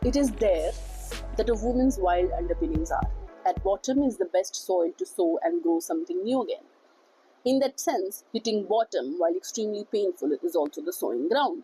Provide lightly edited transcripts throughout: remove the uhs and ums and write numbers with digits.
It is there that a woman's wild underpinnings are. At bottom is the best soil to sow and grow something new again. In that sense, hitting bottom, while extremely painful, is also the sowing ground.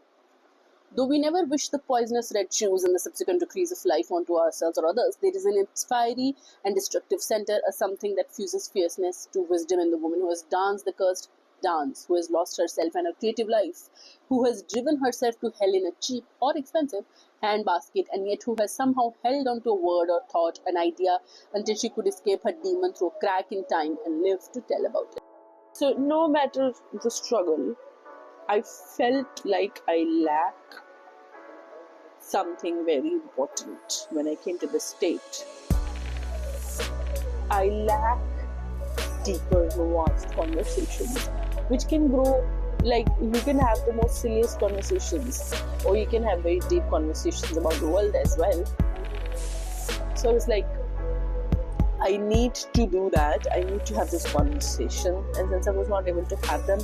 Though we never wish the poisonous red shoes and the subsequent decrease of life onto ourselves or others, there is an inspiring and destructive center, a something that fuses fierceness to wisdom in the woman who has danced the cursed dance, who has lost herself and her creative life, who has driven herself to hell in a cheap or expensive handbasket, and yet who has somehow held on to a word or thought, an idea, until she could escape her demon through a crack in time and live to tell about it. So no matter the struggle, I felt like I lack something very important when I came to the state. I lack deeper, nuanced conversations, which can grow. Like, you can have the most silliest conversations, or you can have very deep conversations about the world as well. So it's like, I need to do that. I need to have this conversation, and since I was not able to have them,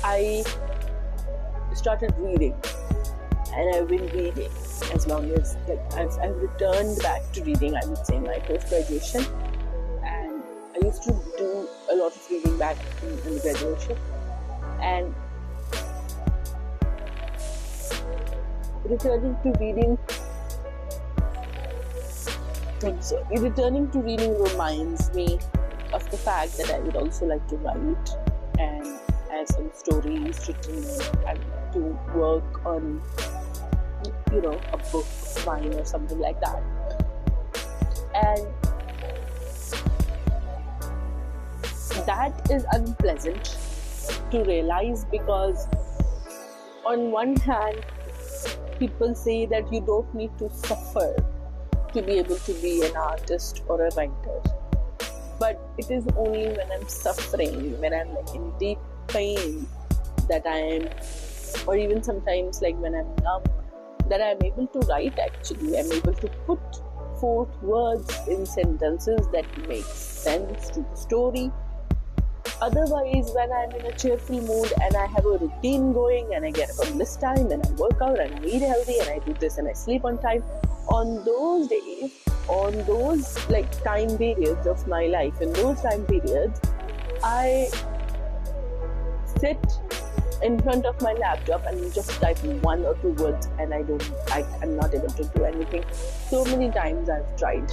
I started reading, and I've been reading as long as, like, I've returned back to reading, I would say, my post-graduation, and I used to do a lot of reading back in the graduation, and returning to reading reminds me of the fact that I would also like to write, and I have some stories written. I would like to work on, a book of mine or something like that. And that is unpleasant to realize, because on one hand, people say that you don't need to suffer to be able to be an artist or a writer. But it is only when I'm suffering, when I'm in deep pain, that I am, or even sometimes like when I'm numb, that I'm able to write actually. I'm able to put forth words in sentences that make sense to the story. Otherwise, when I'm in a cheerful mood and I have a routine going and I get up on this time and I work out and I eat healthy and I do this and I sleep on time, on those days, on those time periods of my life, in those time periods, I sit in front of my laptop and just type one or two words, and I'm not able to do anything. So many times I've tried.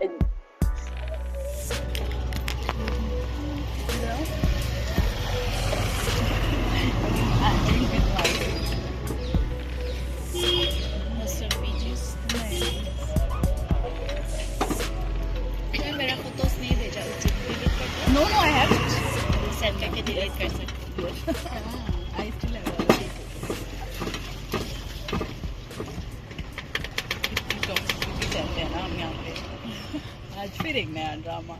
And No, I haven't. Send करके delete कर सकती हो. I still have a lot चलते हैं ना हम यहाँ पे. आज फिर एक नया ड्रामा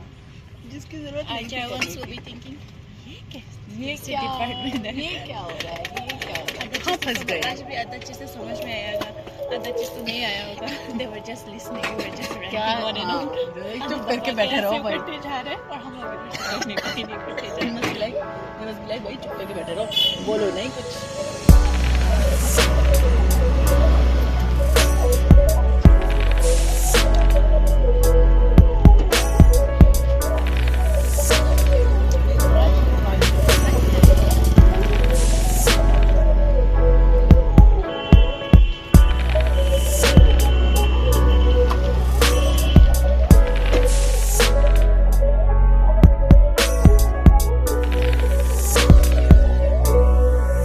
जिसकी जरूरत नहीं थी. I was so be thinking, ये क्या हो रहा है. हाँ, फंस गए. आज भी आधा चीज़ तो समझ में आएगा, आधा चीज़ तो नहीं आया होगा. They were just listening, we were just writing on and on. चुप करके बैठे रहो भाई. करते जा रहे हैं और हम लोग समझ नहीं करते भाई चुप करके बैठे रहो, बोलो नहीं कुछ.